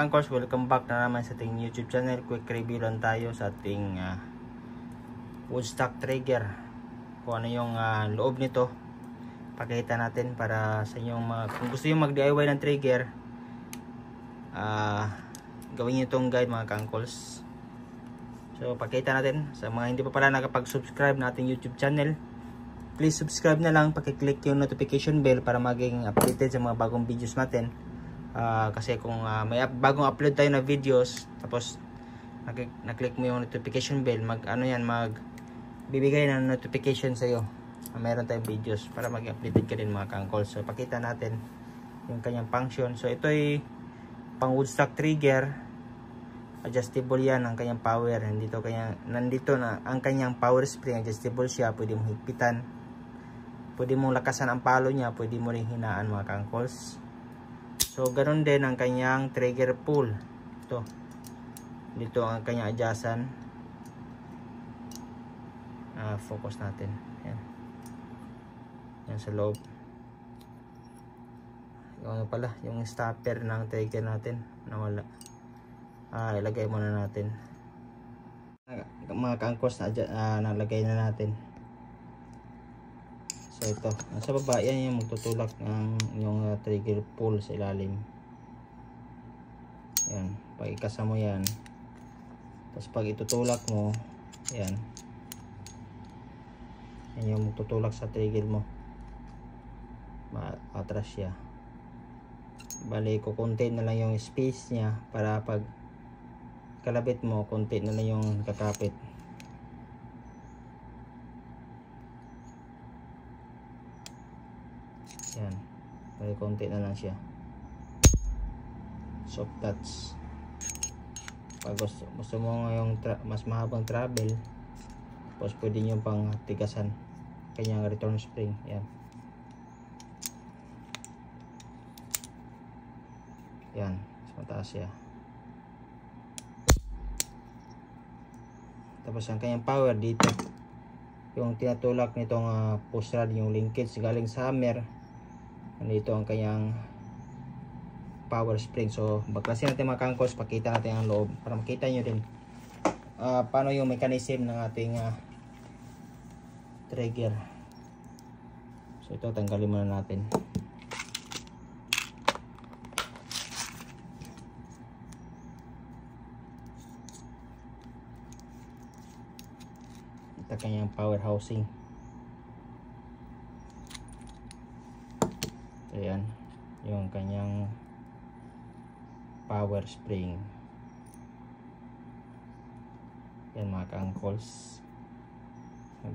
ka-angkors, welcome back na naman sa ating YouTube channel. Quick review lang tayo sa ating woodstock trigger. Kung ano yung loob nito, pakita natin para sa inyong kung gusto nyo mag-DIY ng trigger, gawin nyo itong guide mga ka-angkors. So pakita natin sa mga hindi pa pala nakapag-subscribe na ating YouTube channel. Please subscribe na lang, pakiclick yung notification bell para maging updated sa mga bagong videos natin. Kasi kung may bagong upload tayo na videos, tapos naklik mo yung notification bell, bibigay ng notification sa iyo na mayroon tayong videos para maging updated ka din mga ka-angkors. So pakita natin yung kanyang function. So ito ay pang woodstock trigger, adjustable yan ang kanyang power. Nandito na ang kanyang power spring, adjustable siya, pwede mong higpitan, pwede mong lakasan ang palo niya, pwede mo rin hinaan mga ka-angkors. So ganoon din ang kanyang trigger pull. Dito ang kanyang adjustan. Focus natin. Yan sa loob. Yung pala, yung stopper ng trigger natin nawala. Ilagay muna natin. Mga ka-angkors, nalagay na natin. So ito, sa baba yan yung magtutulak ng yung trigger pull sa ilalim. Yan, pag ikasa mo yan, tapos pag itutulak mo, yan yung magtutulak sa trigger mo, atras siya. Bali, kukunti na lang yung space niya para pag kalabit mo, kunti na lang yung kakapit. Yan, bali konti na lang siya. Soft touch. Pag gusto mo ngayong mas mahabang travel, tapos pwede nyo pang tigasan kanyang return spring. Yan. Yan, mas mataas siya. Tapos ang kanyang power dito, yung tinatulak nitong push rod, yung linkage galing sa hammer. Nandito ang kanyang power spring. So baklasin natin mga ka-angkors, pakita natin ang loob para makita nyo din paano yung mechanism ng ating trigger. So ito, tanggalin muna natin. Ito kanyang power housing. Ayan, yung kanyang power spring. Yan mga ka-angkors,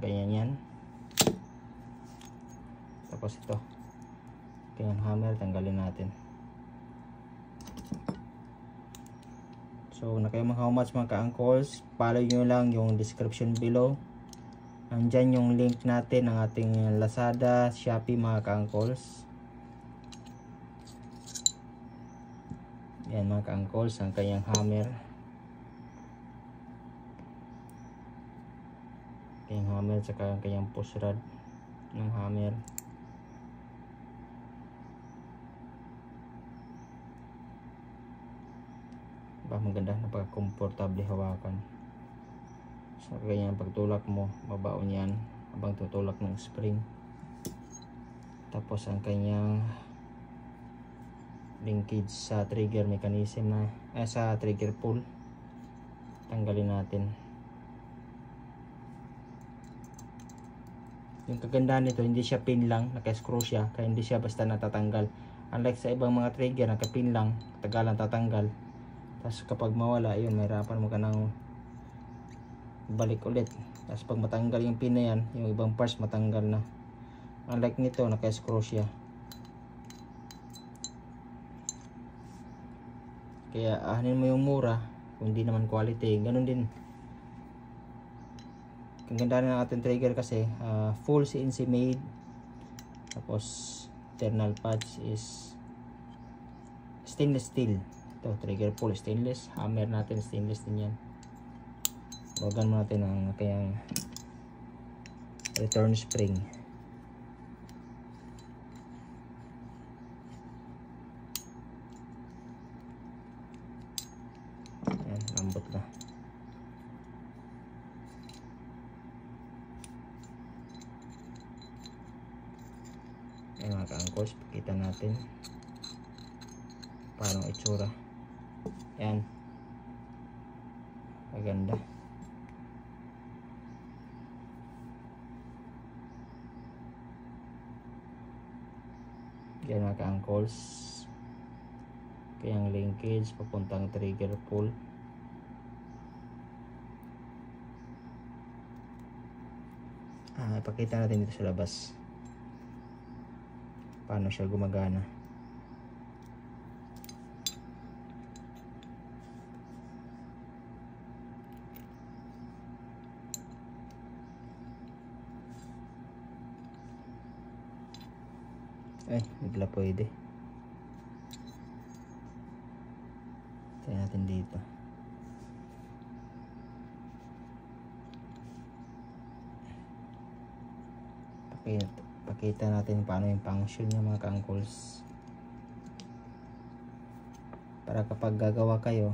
ganyan yan. Tapos ito, kanyang hammer, tanggalin natin. So na kayo how much mga ka-angkors, follow nyo lang yung description below. Nandyan yung link natin ng ating Lazada, Shopee mga ka-angkors. Yan mga ka-angkors, ang kanyang hammer. Kanyang hammer, saka ang kanyang push rod ng hammer. Maganda, napaka-komportable hawakan. So ganyan, pagtulak mo, babaon yan habang tutulak ng spring. Tapos ang kanyang linkage sa trigger mechanism sa trigger pull, tanggalin natin. Yung kagandahan nito, hindi siya pin lang, naka-screw siya, kaya hindi siya basta natatanggal. Unlike sa ibang mga trigger, naka-pin lang, tagalan tatanggal. Tapos kapag mawala, yun, mahirapan mo ka nang balik ulit. Tapos pag matanggal yung pin na yan, yung ibang parts matanggal na. Unlike nito, naka-screw siya. Kaya ahanin mo yung mura kung hindi naman quality. Ganun din ang ganda ng ating trigger kasi full CNC made. Tapos internal pads is stainless steel. Ito, trigger pull stainless. Hammer natin stainless din yan. Logan mo natin ang kayang return spring. malambot na. Ayan mga ka-angkors, pakita natin paano itsura. Ayan, maganda. Yan mga ka-angkors, kayang linkage papuntang trigger pull. Ipakita natin dito sa labas paano siya gumagana. Ay, bigla pwede. Tingnan natin dito. Pakita natin paano yung function niya mga ka-angkors. Para kapag gagawa kayo,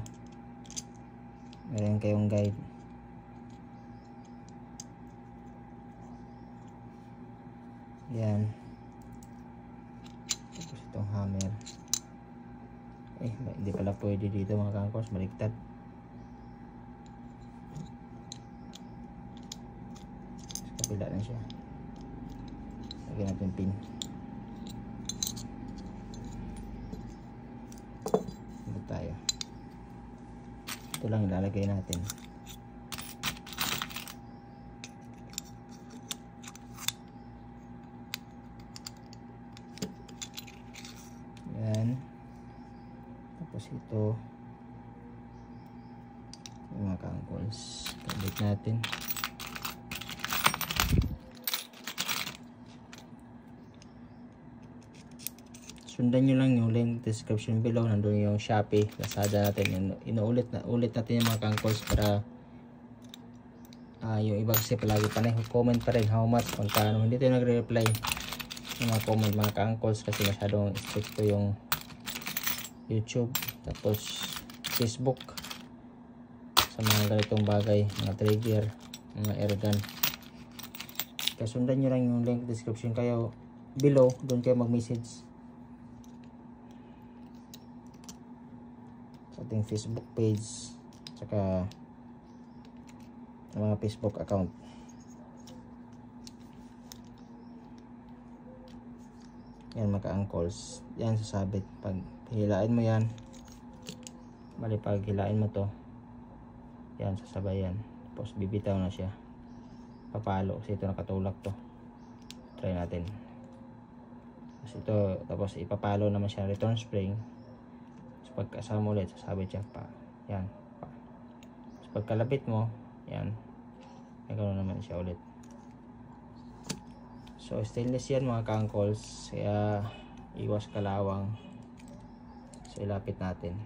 meron kayong guide. Yan. Tapos itong hammer. Hindi pala pwede dito mga ka-angkors, baliktad. Sa kabila na siya. Lagyan natin pin. Ito tayo. Ito lang ilalagay natin. Yan. Tapos ito yung mga ka-angkors, kabit natin. Sundan nyo lang yung link description below, nandun yung Shopee, Lazada natin. Inuulit natin yung mga ka-angkors para yung iba kasi palagi pa na comment pa rin how much, magkano. Hindi tayo nagre-reply yung mga comment mga ka-angkors kasi masyadong stricto yung YouTube tapos Facebook sa mga ganitong bagay, mga trigger, mga airgun. Kaya sundan nyo lang yung link description kayo below, doon kayo mag-message sa ating Facebook page saka mga Facebook account. Yan mga ka-angkors, yan sasabit. Pag hilain mo yan, bali pag hilain mo to, yan sasabay yan. Tapos bibitaw na siya, papalo kasi ito nakatulak to. Try natin. Tapos ito, tapos ipapalo naman siya return spring. So pagkasama ulit, sasabit siya pa. Yan pa. So pagkalapit mo, yan, ganoon naman siya ulit. So stainless yan mga ka-angkors, kaya iwas kalawang. So ilapit natin.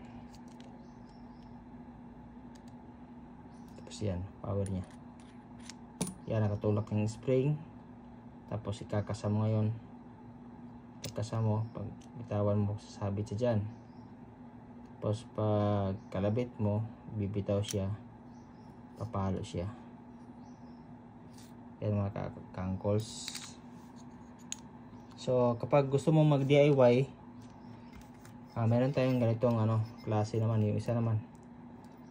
Tapos yan, power niya. Yan, nakatulak ng spring. Tapos ikakasama ngayon. Pagkasama, pag bitawan mo, sasabit siya dyan. Tapos pag kalabit mo, bibitaw siya, papalo siya. Yan mga ka-angkors. So kapag gusto mong mag DIY, meron tayong ganitong klase naman, yung isa naman.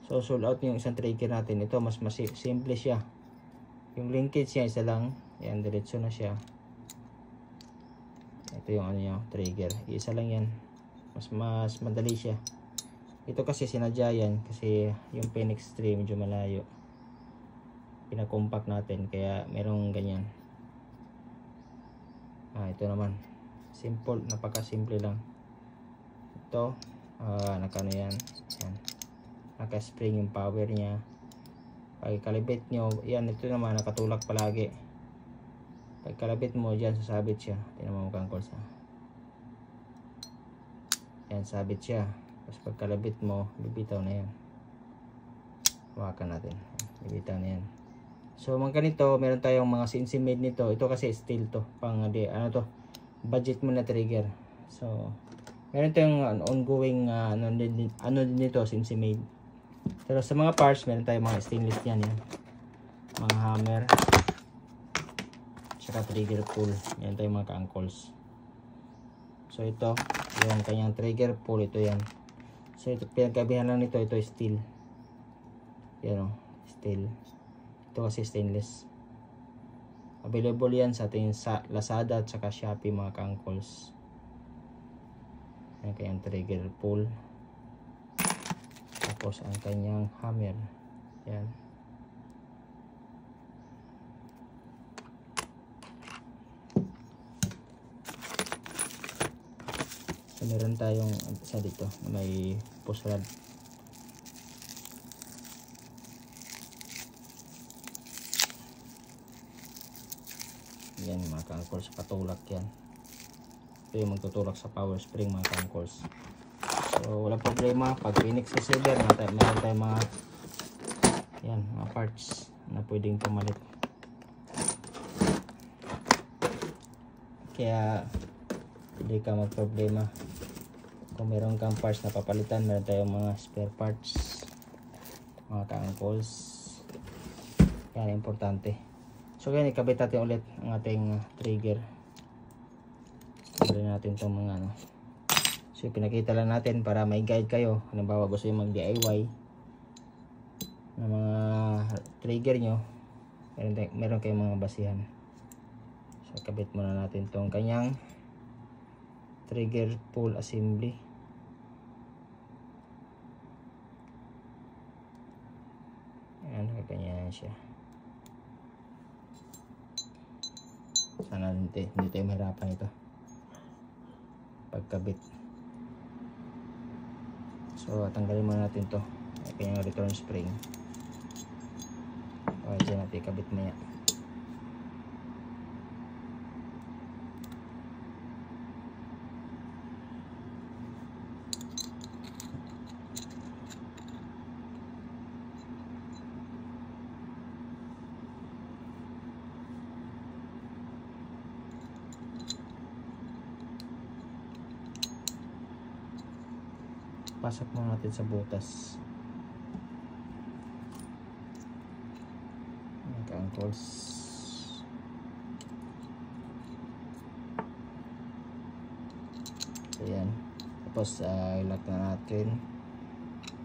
So sold out yung isang trigger natin. Ito mas simple siya. Yung linkage niya isa lang. Yan, diretso na siya. Ito yung yung trigger. Isa lang yan. Mas madali siya. Ito kasi sinadya yan kasi yung Phoenix 3 medyo malayo. Pinakompact natin kaya merong ganyan. Ito naman. Simple, napaka-simple lang. Ito, nakano yan. Yan. Naka-spring yung power niya. Pag kalabit nyo, yan, ito naman nakatulak palagi. Pag kalabit mo, dyan sasabit siya. Tingnan mo mga ka-angkors. Yan, sabit siya. Tapos pag kalabit mo, bibitaw na yan. Hawakan natin. Bibitaw na yan. So mga ganito, meron tayong mga CNC made nito. Ito kasi steel to. Pang budget mo na trigger. So meron tayong ongoing ano din nito, CNC made. Pero sa mga parts, meron tayong mga stainless yan. Mga hammer. Saka trigger pull. Meron tayong mga ka-angles. So ito, yung kanyang trigger pull, ito yan. So ito, pinagkabihan lang nito, ito steel. Yan o, steel. Ito kasi stainless. Available yan sa ating Lazada at saka Shopee, mga ka-angles. Yan kanyang trigger pull. Tapos ang kanyang hammer. Yan. So meron tayong isa dito na may push rod. Yan mga ka-angles, patulak yan. Ito yung magtutulak sa power spring, mga ka-angles. So wala problema pag Phoenix receiver, meron tayong mga yan, mga parts na pwedeng pumalit. Kaya hindi ka magproblema kung meron kang parts na papalitan. Meron tayong mga spare parts, mga ka-angles. Yan importante. So yan, ikabit natin ulit ang ating trigger. Gawin natin itong mga ano. So pinakita lang natin para may guide kayo. Halimbawa gusto nyo mag DIY ng mga trigger nyo, meron kayong mga basihan. So kabit muna natin itong kanyang trigger pull assembly. Ayan, ganyan siya. Sana hindi tayo mahirapan ito pagkabit. So tanggalin muna natin to, kanyang return spring. Okay, dyan natin ikabit maya. Pasok muna natin sa butas. Ka-angles. Ayan. Tapos ilock na natin.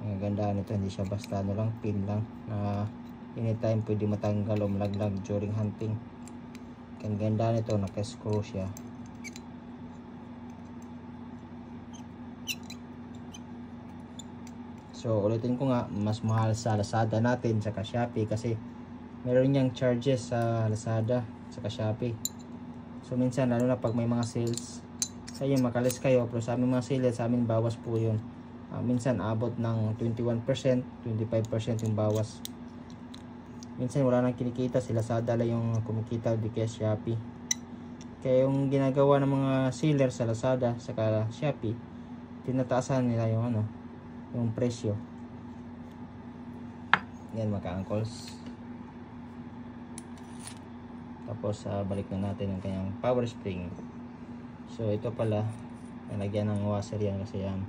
Ang ganda nito, hindi siya basta ano lang, pin lang na anytime pwede matanggal o malaglag during hunting. Ang ganda nito, naka-screw siya. So ulitin ko nga, mas mahal sa Lazada natin saka Shopee kasi meron niyang charges sa Lazada saka Shopee. So minsan lalo na pag may mga sales, sa inyo makalis kayo, pero sa aming mga sales, sa amin bawas po yun. Minsan abot ng 21%, 25% yung bawas. Minsan wala nang kinikita, si Lazada lang yung kumikita, di kaya Shopee. Kaya yung ginagawa ng mga seller sa Lazada saka Shopee, tinataasan nila yung ano, yung presyo. Yan mga ka-angles. Tapos balik na natin ang kanyang power spring. So ito pala, nalagyan ng washer yan kasi yan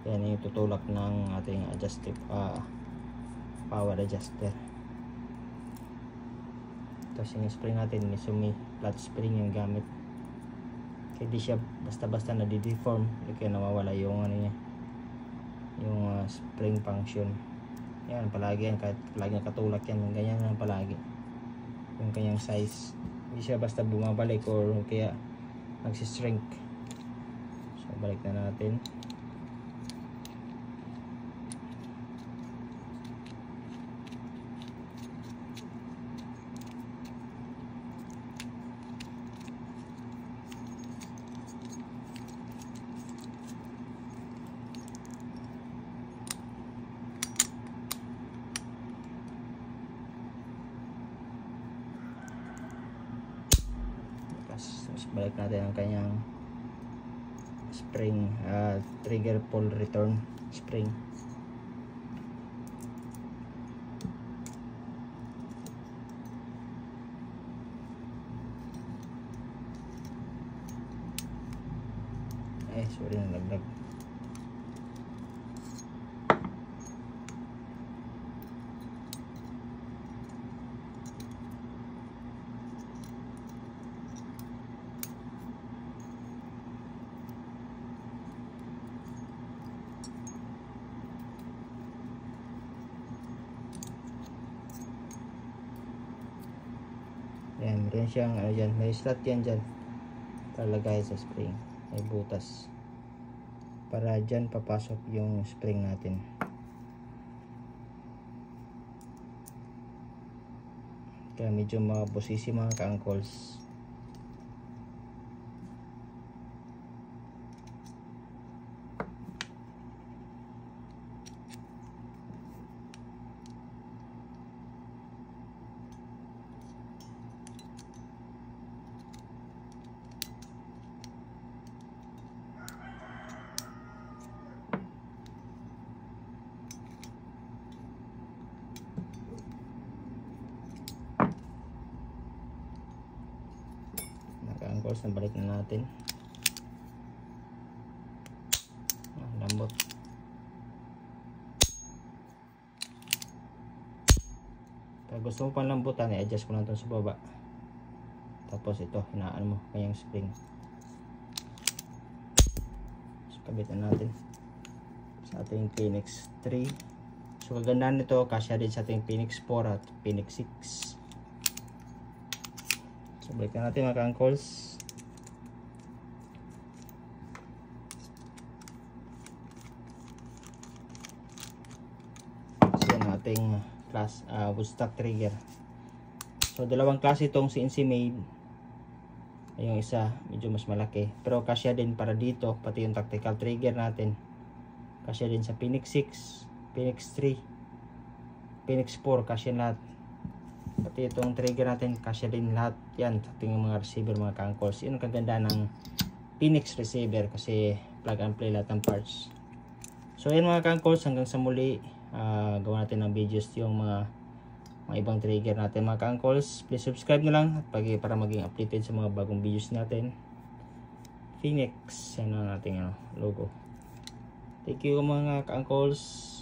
yung tutulak ng ating adjustive power adjuster. Tapos yung spring natin, may flat spring yung gamit. Kaya di siya basta-basta na di-deform, kaya nawawala yung ano niya, yung spring function. Yan palagi yan, kahit palagi nakatulak yan, yung ganyan lang palagi yung kanyang size, hindi siya basta bumabalik or kaya nagsishrink. So balik na natin. Balik natin ang kanyang spring, trigger pull return spring. Sorry, nalaglag. Meron siyang ano dyan, may slot yan dyan para lagay sa spring, may butas para dyan papasok yung spring natin. Kaya medyo mabusisi mga ka-angkles. Angkles, nabalik na natin. Lambot. Pag gusto mo pang lambutan, i-adjust mo lang ito sa baba. Tapos ito, hinaan mo kanyang spring. So, kabit na natin sa ating Phoenix 3. So kagandahan nito, kasya din sa ating Phoenix 4 at Phoenix 6. So balikan natin mga ka-angkles. So yan ating class woodstock trigger. So dalawang klase itong CNC made. Yung isa medyo mas malaki, pero kasya din para dito, pati yung tactical trigger natin. Kasya din sa Phoenix 6, Phoenix 3, Phoenix 4, kasya lahat. Pati itong trigger natin, kasya din lahat yan sa ating mga receiver mga ka-angkles. Yun ang kaganda ng Phoenix receiver kasi plug and play lahat ng parts. So yun mga ka-angkles, hanggang sa muli, gawa natin ng videos yung mga ibang trigger natin mga ka-angkles. Please subscribe na lang at para maging updated sa mga bagong videos natin. Phoenix, yan ang ating logo. Thank you mga ka-angkles.